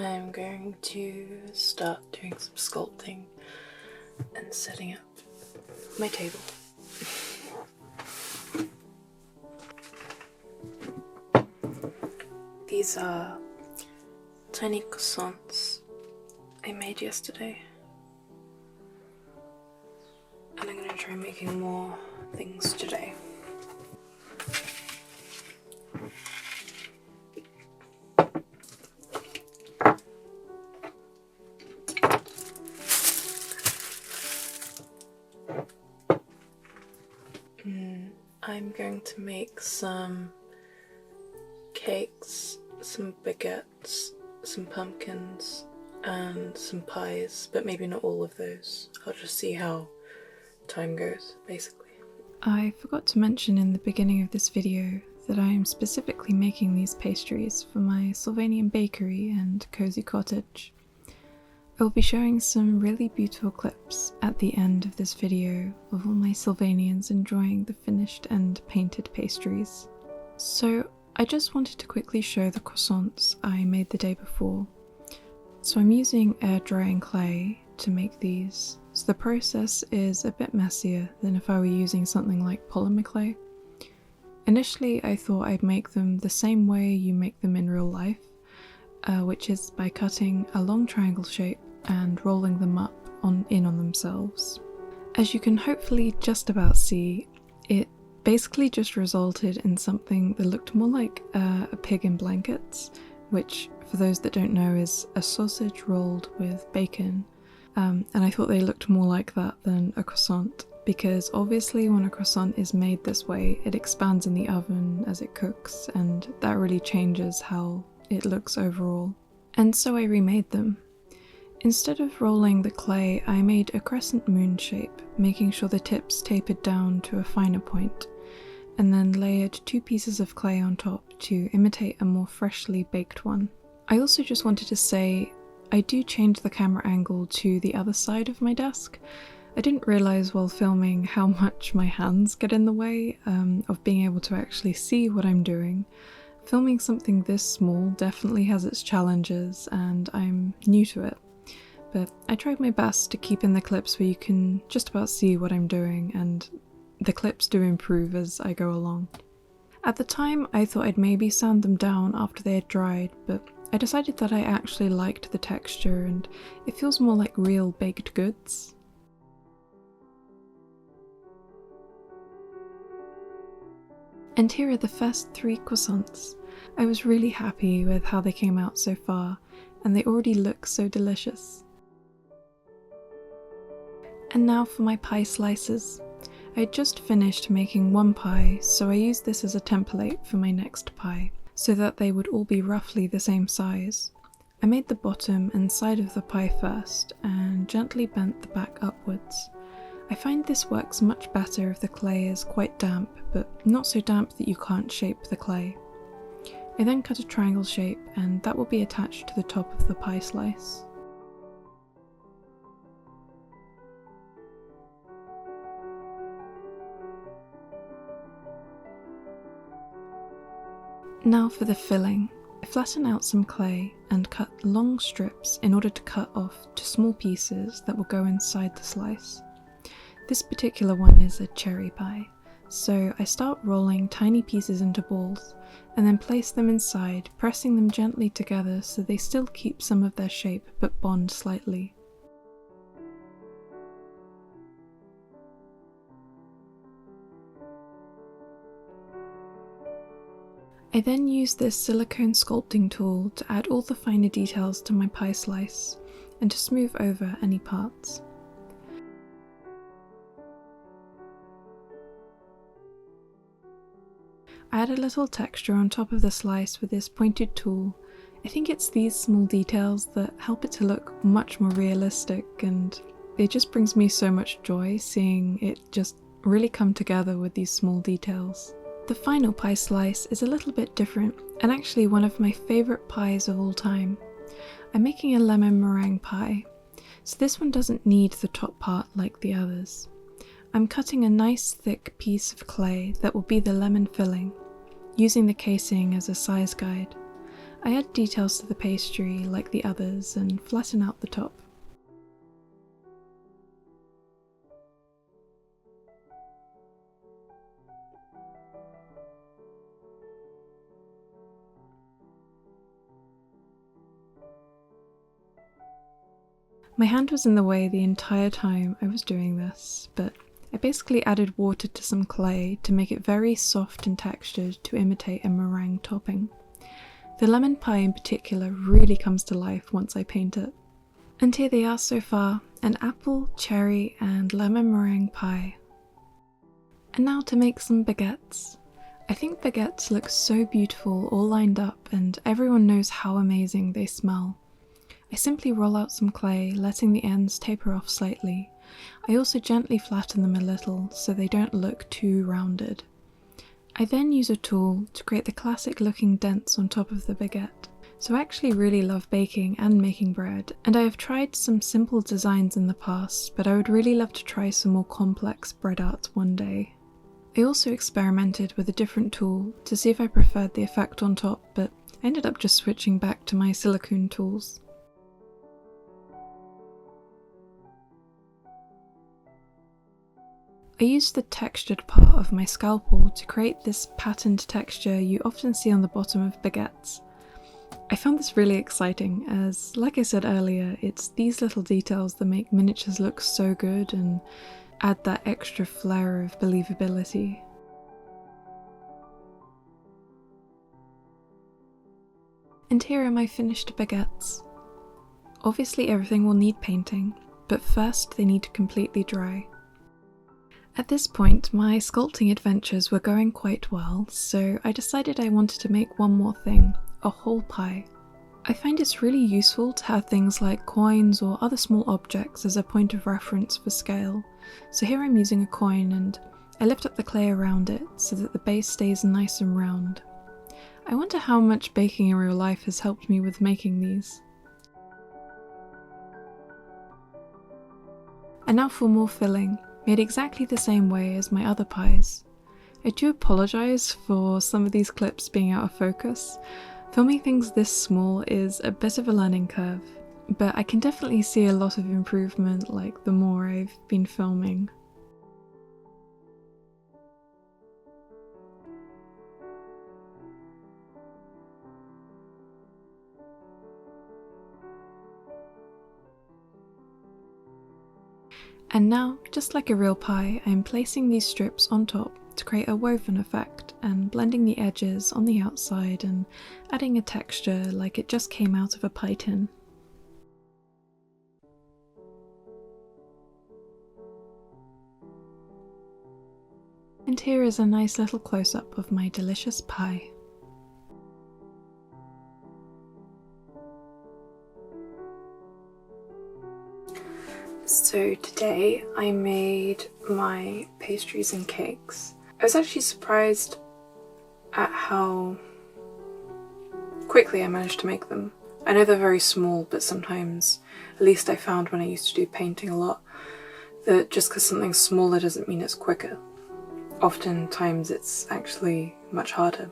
I'm going to start doing some sculpting and setting up my table. These are tiny croissants I made yesterday, and I'm going to try making more things today. I'm going to make some cakes, some baguettes, some pumpkins, and some pies, but maybe not all of those. I'll just see how time goes, basically. I forgot to mention in the beginning of this video that I am specifically making these pastries for my Sylvanian bakery and cozy cottage. I will be showing some really beautiful clips at the end of this video of all my Sylvanians enjoying the finished and painted pastries. So I just wanted to quickly show the croissants I made the day before. So I'm using air drying clay to make these, so the process is a bit messier than if I were using something like polymer clay. Initially I thought I'd make them the same way you make them in real life, which is by cutting a long triangle shape and rolling them up in on themselves. As you can hopefully just about see, it basically just resulted in something that looked more like a pig in blankets, which for those that don't know is a sausage rolled with bacon, and I thought they looked more like that than a croissant, because obviously when a croissant is made this way it expands in the oven as it cooks, and that really changes how it looks overall. And so I remade them. Instead of rolling the clay, I made a crescent moon shape, making sure the tips tapered down to a finer point, and then layered 2 pieces of clay on top to imitate a more freshly baked one. I also just wanted to say, I do change the camera angle to the other side of my desk. I didn't realise while filming how much my hands get in the way of being able to actually see what I'm doing. Filming something this small definitely has its challenges, and I'm new to it. But I tried my best to keep in the clips where you can just about see what I'm doing, and the clips do improve as I go along. At the time I thought I'd maybe sand them down after they had dried, but I decided that I actually liked the texture and it feels more like real baked goods. And here are the first 3 croissants. I was really happy with how they came out so far, and they already look so delicious. And now for my pie slices. I had just finished making one pie, so I used this as a template for my next pie, so that they would all be roughly the same size. I made the bottom and side of the pie first, and gently bent the back upwards. I find this works much better if the clay is quite damp, but not so damp that you can't shape the clay. I then cut a triangle shape, and that will be attached to the top of the pie slice. Now for the filling. I flatten out some clay and cut long strips in order to cut off to small pieces that will go inside the slice. This particular one is a cherry pie, so I start rolling tiny pieces into balls and then place them inside, pressing them gently together so they still keep some of their shape but bond slightly. I then use this silicone sculpting tool to add all the finer details to my pie slice and to smooth over any parts. I add a little texture on top of the slice with this pointed tool. I think it's these small details that help it to look much more realistic, and it just brings me so much joy seeing it just really come together with these small details. The final pie slice is a little bit different, and actually one of my favourite pies of all time. I'm making a lemon meringue pie, so this one doesn't need the top part like the others. I'm cutting a nice thick piece of clay that will be the lemon filling, using the casing as a size guide. I add details to the pastry like the others and flatten out the top. My hand was in the way the entire time I was doing this, but I basically added water to some clay to make it very soft and textured to imitate a meringue topping. The lemon pie in particular really comes to life once I paint it. And here they are so far, an apple, cherry and lemon meringue pie. And now to make some baguettes. I think baguettes look so beautiful all lined up and everyone knows how amazing they smell. I simply roll out some clay, letting the ends taper off slightly. I also gently flatten them a little so they don't look too rounded. I then use a tool to create the classic looking dents on top of the baguette. So I actually really love baking and making bread, and I have tried some simple designs in the past, but I would really love to try some more complex bread art one day. I also experimented with a different tool to see if I preferred the effect on top, but I ended up just switching back to my silicone tools. I used the textured part of my scalpel to create this patterned texture you often see on the bottom of baguettes. I found this really exciting as, like I said earlier, it's these little details that make miniatures look so good and add that extra flair of believability. And here are my finished baguettes. Obviously everything will need painting, but first they need to completely dry. At this point, my sculpting adventures were going quite well, so I decided I wanted to make one more thing, a whole pie. I find it's really useful to have things like coins or other small objects as a point of reference for scale, so here I'm using a coin and I lift up the clay around it so that the base stays nice and round. I wonder how much baking in real life has helped me with making these. And now for more filling, made exactly the same way as my other pies. I do apologise for some of these clips being out of focus. Filming things this small is a bit of a learning curve, but I can definitely see a lot of improvement like the more I've been filming. And now, just like a real pie, I'm placing these strips on top to create a woven effect and blending the edges on the outside and adding a texture like it just came out of a pie tin. And here is a nice little close-up of my delicious pie. So today I made my pastries and cakes. I was actually surprised at how quickly I managed to make them. I know they're very small, but sometimes, at least I found when I used to do painting a lot, that just because something's smaller doesn't mean it's quicker. Oftentimes it's actually much harder.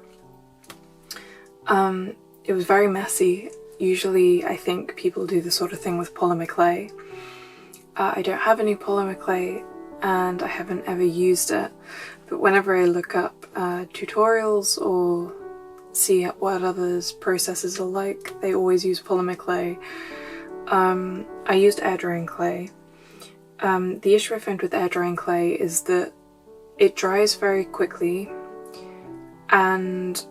It was very messy. Usually I think people do the sort of thing with polymer clay. I don't have any polymer clay and I haven't ever used it, but whenever I look up tutorials or see what others' processes are like, they always use polymer clay. I used air drying clay. The issue I found with air drying clay is that it dries very quickly, and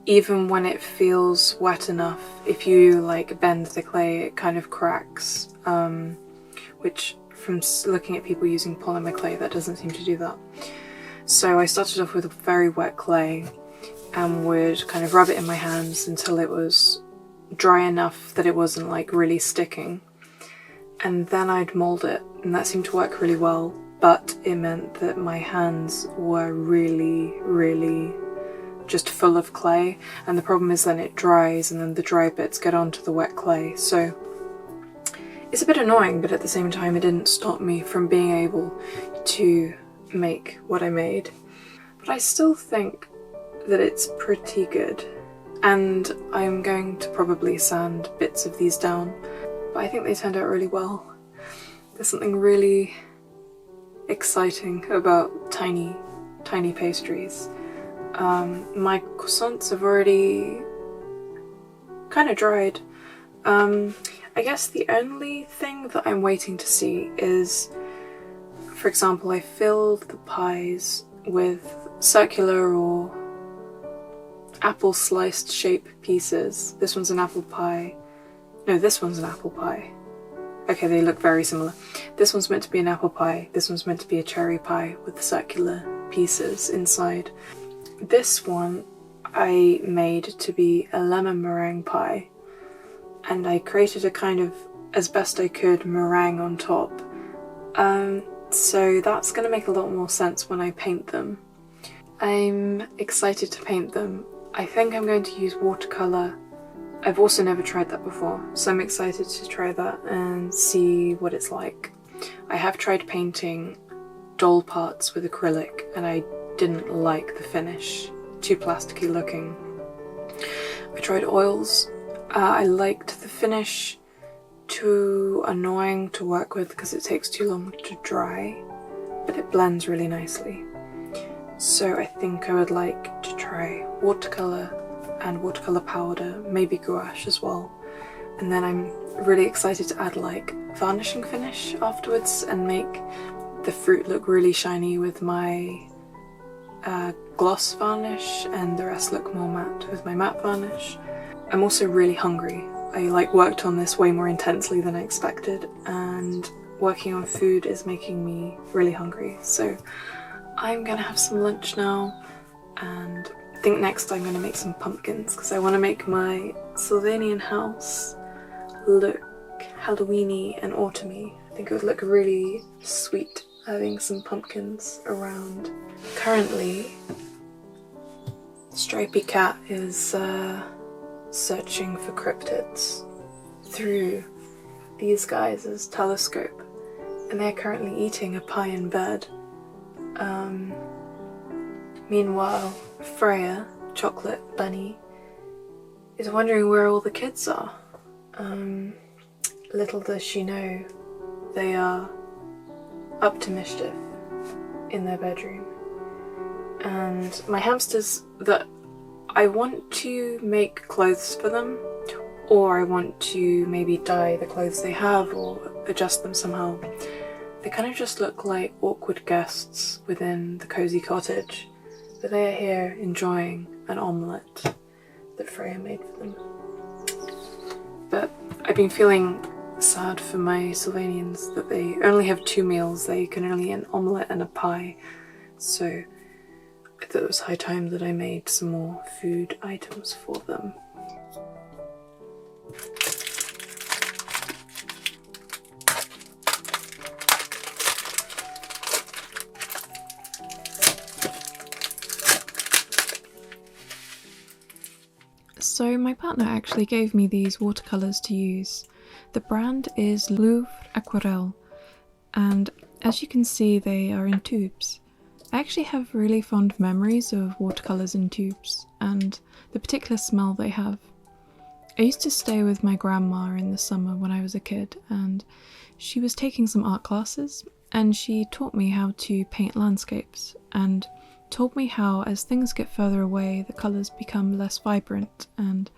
even when it feels wet enough, if you like bend the clay, it kind of cracks, which from looking at people using polymer clay, that doesn't seem to do that. So I started off with very wet clay and would kind of rub it in my hands until it was dry enough that it wasn't like really sticking, and then I'd mold it, and that seemed to work really well, but it meant that my hands were really just full of clay, and the problem is then it dries and then the dry bits get onto the wet clay, so it's a bit annoying, but at the same time it didn't stop me from being able to make what I made. But I still think that it's pretty good. and I'm going to probably sand bits of these down, but I think they turned out really well. There's something really exciting about tiny pastries. My croissants have already kind of dried. I guess the only thing that I'm waiting to see is, for example, I filled the pies with circular or apple sliced shape pieces. This one's an apple pie. No, this one's an apple pie. Okay, they look very similar. This one's meant to be an apple pie. This one's meant to be a cherry pie with the circular pieces inside. This one I made to be a lemon meringue pie, and I created a kind of, as best I could, meringue on top. So that's going to make a lot more sense when I paint them. I'm excited to paint them. I think I'm going to use watercolour. I've also never tried that before, so I'm excited to try that and see what it's like. I have tried painting doll parts with acrylic and I didn't like the finish. Too plasticky looking. I tried oils. I liked the finish. Too annoying to work with because it takes too long to dry, but it blends really nicely. So I think I would like to try watercolour and watercolour powder, maybe gouache as well. And then I'm really excited to add like varnishing finish afterwards and make the fruit look really shiny with my gloss varnish, and the rest look more matte with my matte varnish. I'm also really hungry. I worked on this way more intensely than I expected, and working on food is making me really hungry. So I'm gonna have some lunch now, and I think next I'm gonna make some pumpkins because I want to make my Sylvanian house look Halloweeny and autumny. I think it would look really sweet having some pumpkins around. Currently, Stripy Cat is searching for cryptids through these guys' telescope, and they're currently eating a pie in bed. Meanwhile, Freya, Chocolate Bunny, is wondering where all the kids are. Little does she know, they are up to mischief in their bedroom. And my hamsters, that I want to make clothes for them, or I want to maybe dye the clothes they have or adjust them somehow. They kind of just look like awkward guests within the cozy cottage, but they are here enjoying an omelette that Freya made for them. But I've been feeling sad for my Sylvanians that they only have 2 meals. They can only eat an omelette and a pie, so I thought it was high time that I made some more food items for them. So my partner actually gave me these watercolours to use. The brand is Louvre Aquarelle, and as you can see they are in tubes. I actually have really fond memories of watercolours in tubes and the particular smell they have. I used to stay with my grandma in the summer when I was a kid, and she was taking some art classes and she taught me how to paint landscapes and told me how as things get further away the colours become less vibrant, and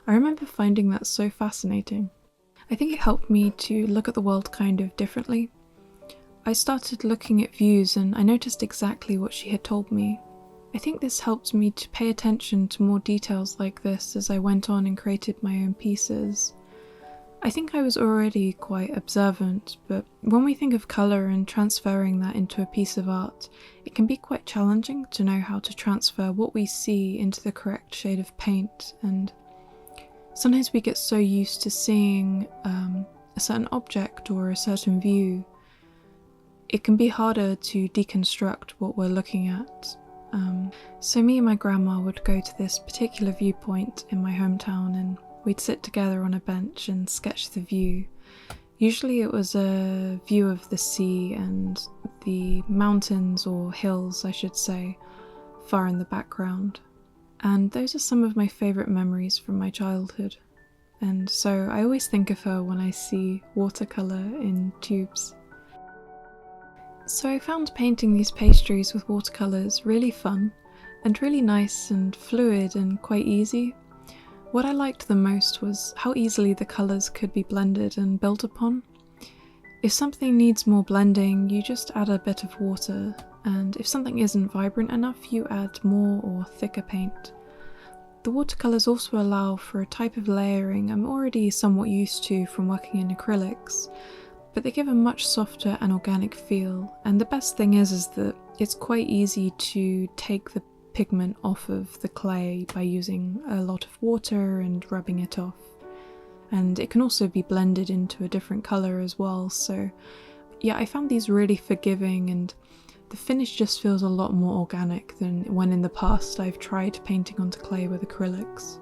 I remember finding that so fascinating. I think it helped me to look at the world kind of differently. I started looking at views and I noticed exactly what she had told me. I think this helped me to pay attention to more details like this as I went on and created my own pieces. I think I was already quite observant, but when we think of colour and transferring that into a piece of art, it can be quite challenging to know how to transfer what we see into the correct shade of paint, and sometimes we get so used to seeing a certain object or a certain view, it can be harder to deconstruct what we're looking at. So me and my grandma would go to this particular viewpoint in my hometown and we'd sit together on a bench and sketch the view. Usually it was a view of the sea and the mountains, or hills I should say, far in the background. and those are some of my favourite memories from my childhood. And so I always think of her when I see watercolour in tubes. So I found painting these pastries with watercolours really fun, and really nice and fluid and quite easy. What I liked the most was how easily the colours could be blended and built upon. If something needs more blending, you just add a bit of water, and if something isn't vibrant enough, you add more or thicker paint. The watercolours also allow for a type of layering I'm already somewhat used to from working in acrylics, but they give a much softer and organic feel, and the best thing is that it's quite easy to take the pigment off of the clay by using a lot of water and rubbing it off. And it can also be blended into a different colour as well, so yeah, I found these really forgiving, and the finish just feels a lot more organic than when in the past I've tried painting onto clay with acrylics.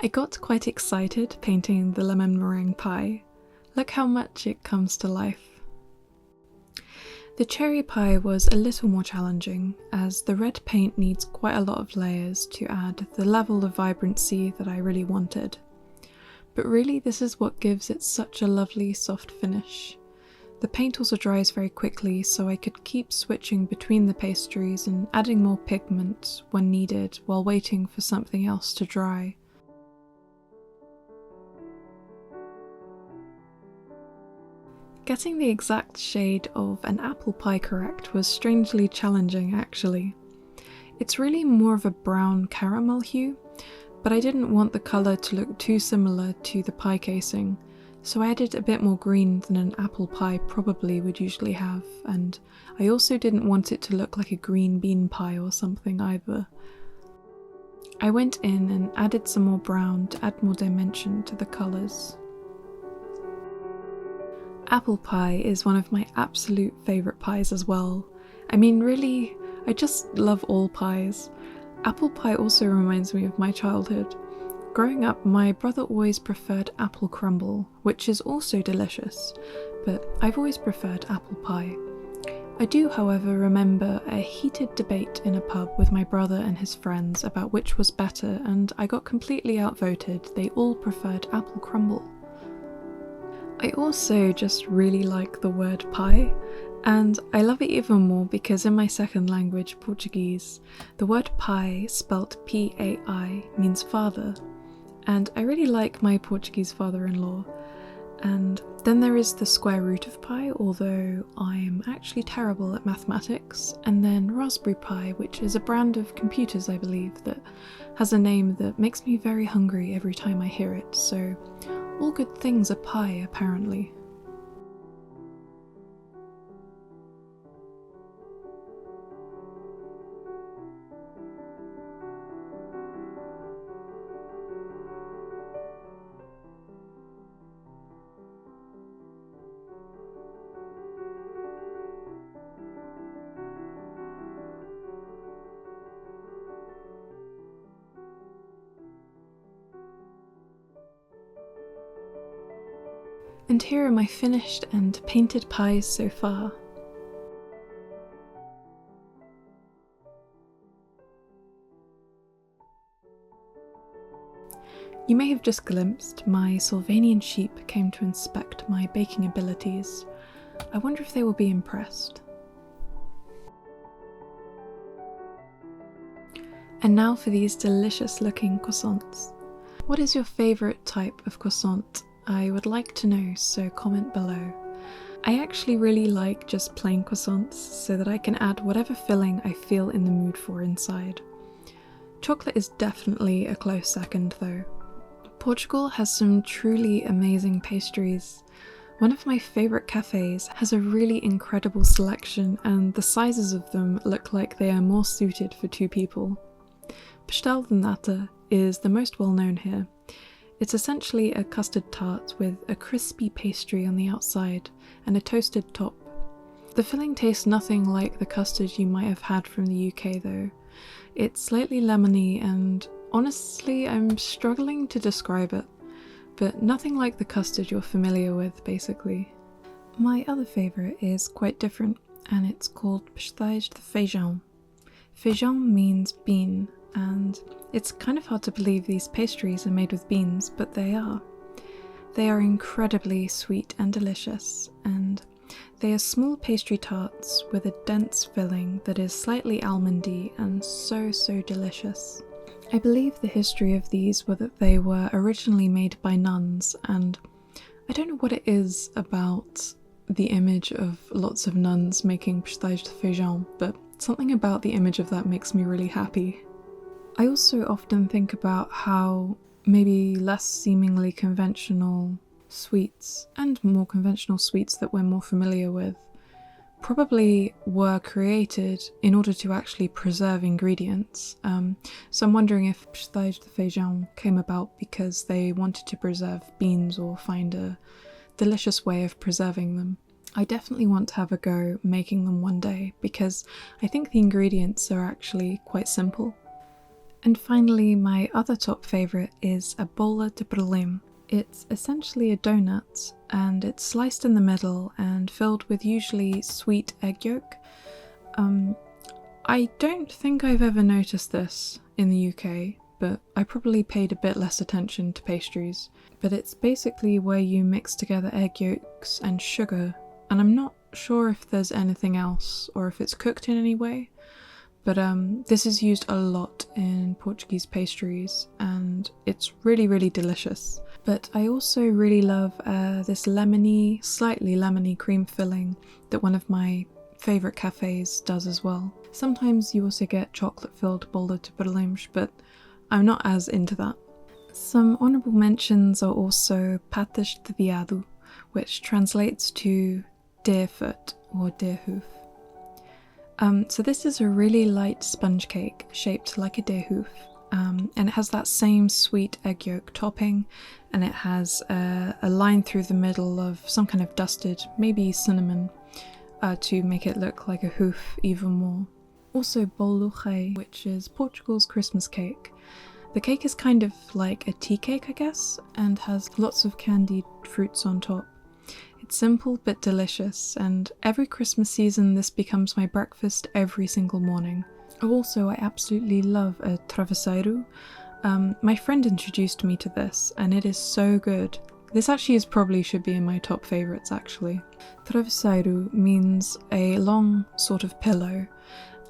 I got quite excited painting the lemon meringue pie. Look how much it comes to life. The cherry pie was a little more challenging, as the red paint needs quite a lot of layers to add the level of vibrancy that I really wanted. But really, this is what gives it such a lovely soft finish. The paint also dries very quickly, so I could keep switching between the pastries and adding more pigment when needed while waiting for something else to dry. Getting the exact shade of an apple pie correct was strangely challenging actually. It's really more of a brown caramel hue, but I didn't want the colour to look too similar to the pie casing, so I added a bit more green than an apple pie probably would usually have, and I also didn't want it to look like a green bean pie or something either. I went in and added some more brown to add more dimension to the colours. Apple pie is one of my absolute favourite pies as well. I mean, really, I just love all pies. Apple pie also reminds me of my childhood. Growing up, my brother always preferred apple crumble, which is also delicious, but I've always preferred apple pie. I do, however, remember a heated debate in a pub with my brother and his friends about which was better, and I got completely outvoted. They all preferred apple crumble. I also just really like the word pie, and I love it even more because in my second language, Portuguese, the word pai, spelt P-A-I, means father, and I really like my Portuguese father-in-law. And then there is the square root of pi, although I'm actually terrible at mathematics, and then Raspberry Pi, which is a brand of computers, I believe, that has a name that makes me very hungry every time I hear it, so all good things are pie, apparently. And here are my finished and painted pies so far. You may have just glimpsed my Sylvanian sheep came to inspect my baking abilities. I wonder if they will be impressed. And now for these delicious looking croissants. What is your favourite type of croissant? I would like to know, so comment below. I actually really like just plain croissants so that I can add whatever filling I feel in the mood for inside. Chocolate is definitely a close second though. Portugal has some truly amazing pastries. One of my favourite cafes has a really incredible selection, and the sizes of them look like they are more suited for 2 people. Pastel de nata is the most well known here. It's essentially a custard tart with a crispy pastry on the outside and a toasted top. The filling tastes nothing like the custard you might have had from the UK though. It's slightly lemony and honestly I'm struggling to describe it, but nothing like the custard you're familiar with basically. My other favourite is quite different and it's called pastries de feijão. Feijão means bean, and it's kind of hard to believe these pastries are made with beans, but they are. They are incredibly sweet and delicious, and they are small pastry tarts with a dense filling that is slightly almondy and so delicious. I believe the history of these were that they were originally made by nuns, and I don't know what it is about the image of lots of nuns making pastries de feijão, but something about the image of that makes me really happy. I also often think about how maybe less seemingly conventional sweets, and more conventional sweets that we're more familiar with, probably were created in order to actually preserve ingredients. So I'm wondering if pastries de feijão came about because they wanted to preserve beans or find a delicious way of preserving them. I definitely want to have a go making them one day because I think the ingredients are actually quite simple. And finally, my other top favourite is a bola de berlim. It's essentially a donut, and it's sliced in the middle and filled with usually sweet egg yolk. I don't think I've ever noticed this in the UK, but I probably paid a bit less attention to pastries. But it's basically where you mix together egg yolks and sugar, and I'm not sure if there's anything else or if it's cooked in any way. But this is used a lot in Portuguese pastries and it's really delicious. But I also really love this slightly lemony cream filling that one of my favourite cafes does as well. Sometimes you also get chocolate-filled bola de berlim, but I'm not as into that. Some honourable mentions are also patas de veado, which translates to deer foot or deer hoof. So this is a really light sponge cake shaped like a deer hoof, and it has that same sweet egg yolk topping, and it has a line through the middle of some kind of dusted, maybe cinnamon, to make it look like a hoof even more. Also bolo rei, which is Portugal's Christmas cake. The cake is kind of like a tea cake, I guess, and has lots of candied fruits on top. It's simple but delicious, and every Christmas season this becomes my breakfast every single morning. Also, I absolutely love a travesseiro. My friend introduced me to this, and it is so good. This actually probably should be in my top favourites actually. Travesseiro means a long sort of pillow,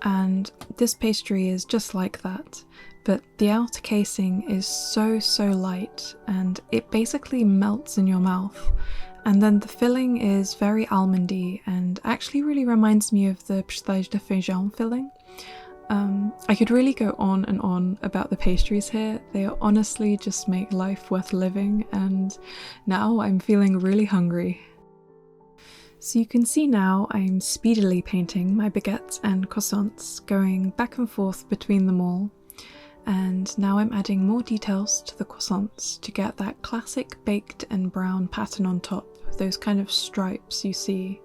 and this pastry is just like that. But the outer casing is so light, and it basically melts in your mouth. And then the filling is very almondy and actually really reminds me of the pastries de feijão filling. I could really go on and on about the pastries here. They honestly just make life worth living, and now I'm feeling really hungry. So you can see now I'm speedily painting my baguettes and croissants, going back and forth between them all. And now I'm adding more details to the croissants to get that classic baked and brown pattern on top, those kind of stripes you see.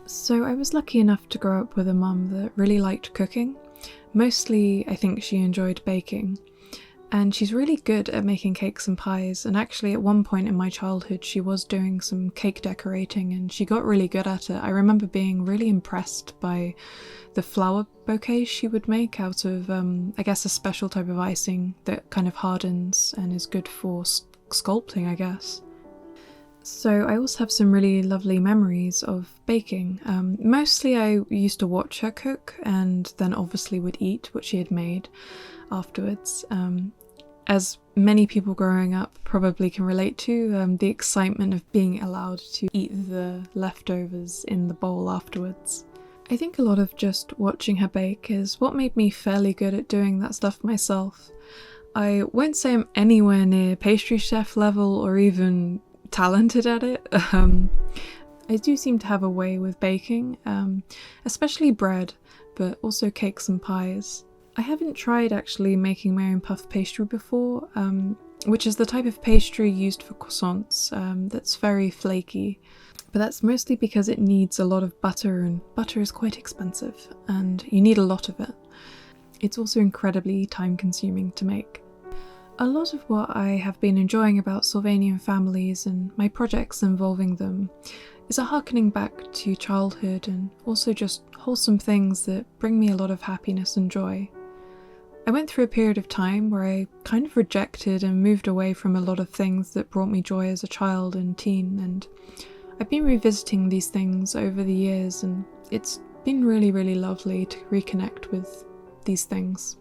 So I was lucky enough to grow up with a mum that really liked cooking. Mostly I think she enjoyed baking, and she's really good at making cakes and pies, and actually at one point in my childhood she was doing some cake decorating and she got really good at it. I remember being really impressed by the flower bouquets she would make out of I guess a special type of icing that kind of hardens and is good for sculpting, I guess. So I also have some really lovely memories of baking. Mostly I used to watch her cook and then obviously would eat what she had made afterwards. As many people growing up probably can relate to, the excitement of being allowed to eat the leftovers in the bowl afterwards. I think a lot of just watching her bake is what made me fairly good at doing that stuff myself. I won't say I'm anywhere near pastry chef level or even talented at it. I do seem to have a way with baking, especially bread, but also cakes and pies. I haven't tried actually making my own puff pastry before, which is the type of pastry used for croissants that's very flaky. But that's mostly because it needs a lot of butter, and butter is quite expensive, and you need a lot of it. It's also incredibly time consuming to make. A lot of what I have been enjoying about Sylvanian Families and my projects involving them is a harkening back to childhood and also just wholesome things that bring me a lot of happiness and joy. I went through a period of time where I kind of rejected and moved away from a lot of things that brought me joy as a child and teen, and I've been revisiting these things over the years, and it's been really, really lovely to reconnect with these things.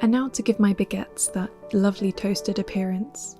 And now to give my baguettes that lovely toasted appearance.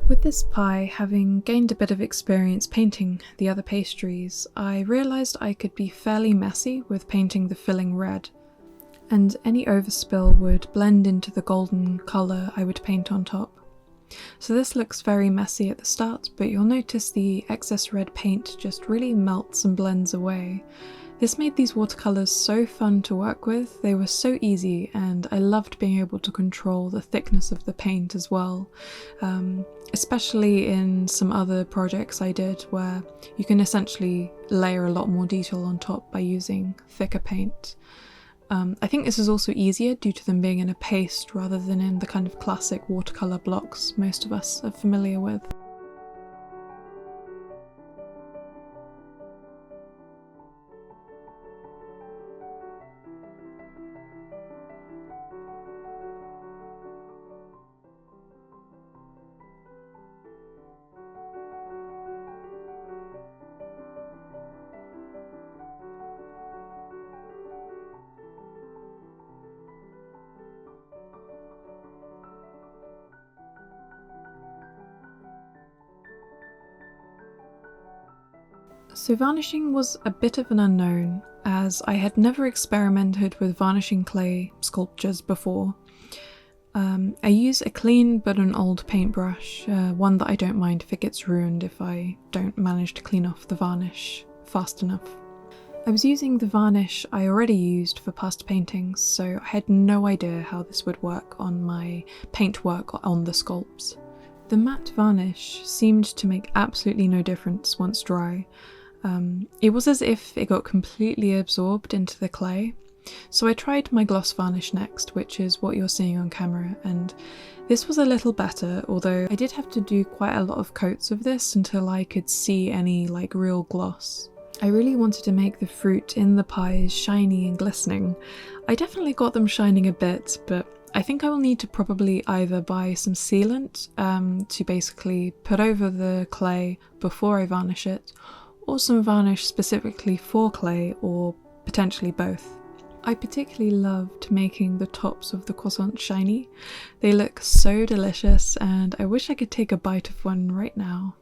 With this pie, having gained a bit of experience painting the other pastries, I realised I could be fairly messy with painting the filling red, and any overspill would blend into the golden colour I would paint on top. So this looks very messy at the start, but you'll notice the excess red paint just really melts and blends away. This made these watercolours so fun to work with. They were so easy, and I loved being able to control the thickness of the paint as well, especially in some other projects I did where you can essentially layer a lot more detail on top by using thicker paint. I think this is also easier due to them being in a paste rather than in the kind of classic watercolour blocks most of us are familiar with. So varnishing was a bit of an unknown, as I had never experimented with varnishing clay sculptures before. I use a clean but an old paintbrush, one that I don't mind if it gets ruined if I don't manage to clean off the varnish fast enough. I was using the varnish I already used for past paintings, so I had no idea how this would work on my paintwork on the sculpts. The matte varnish seemed to make absolutely no difference once dry. It was as if it got completely absorbed into the clay. So I tried my gloss varnish next, which is what you're seeing on camera, and this was a little better, although I did have to do quite a lot of coats of this until I could see any like real gloss. I really wanted to make the fruit in the pies shiny and glistening. I definitely got them shining a bit, but I think I will need to probably either buy some sealant to basically put over the clay before I varnish it, or some varnish specifically for clay, or potentially both. I particularly loved making the tops of the croissants shiny. They look so delicious, and I wish I could take a bite of one right now.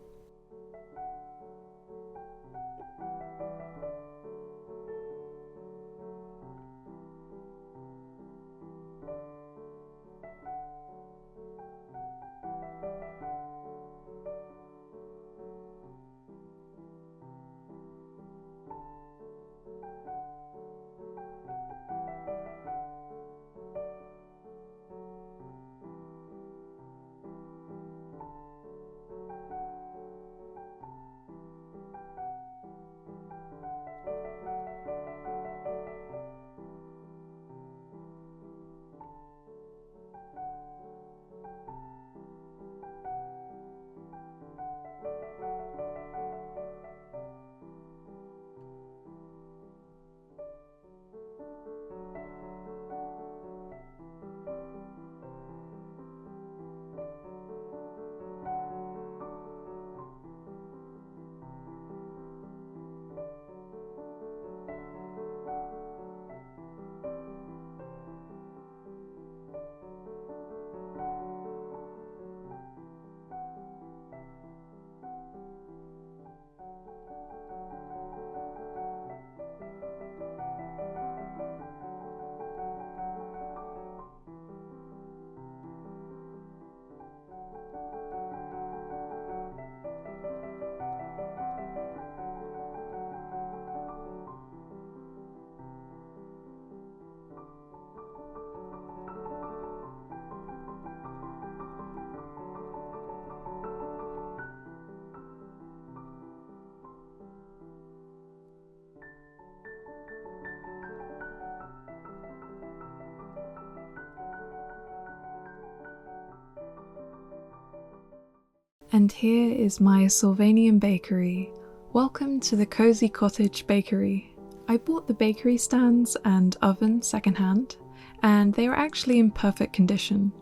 And here is my Sylvanian bakery. Welcome to the Cozy Cottage Bakery. I bought the bakery stands and oven secondhand, and they were actually in perfect condition.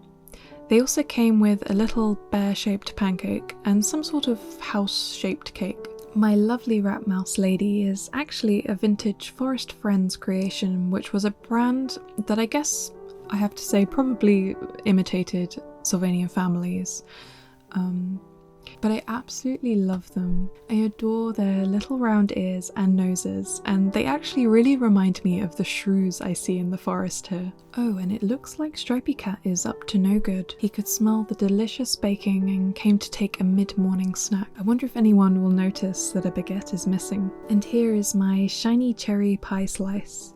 They also came with a little bear-shaped pancake and some sort of house-shaped cake. My lovely rat mouse lady is actually a vintage Forest Friends creation, which was a brand that I guess I have to say probably imitated Sylvanian Families. But I absolutely love them. I adore their little round ears and noses, and they actually really remind me of the shrews I see in the forest here. Oh, and it looks like Stripey Cat is up to no good. He could smell the delicious baking and came to take a mid-morning snack. I wonder if anyone will notice that a baguette is missing. And here is my shiny cherry pie slice.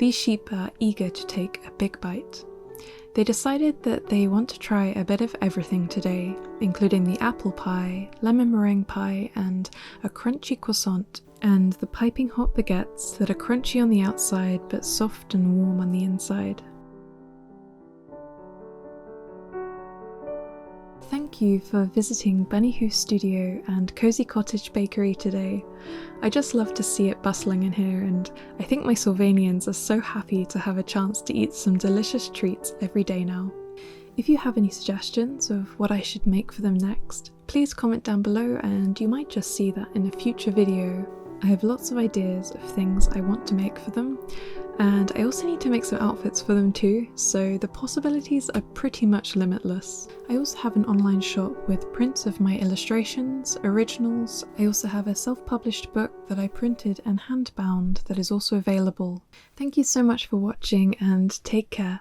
These sheep are eager to take a big bite. They decided that they want to try a bit of everything today, including the apple pie, lemon meringue pie, and a crunchy croissant, and the piping hot baguettes that are crunchy on the outside but soft and warm on the inside. Thank you for visiting Bunny Hoo Studio and Cozy Cottage Bakery today. I just love to see it bustling in here, and I think my Sylvanians are so happy to have a chance to eat some delicious treats every day now. If you have any suggestions of what I should make for them next, please comment down below and you might just see that in a future video. I have lots of ideas of things I want to make for them, and I also need to make some outfits for them too, so the possibilities are pretty much limitless. I also have an online shop with prints of my illustrations, originals. I also have a self-published book that I printed and hand-bound that is also available. Thank you so much for watching and take care.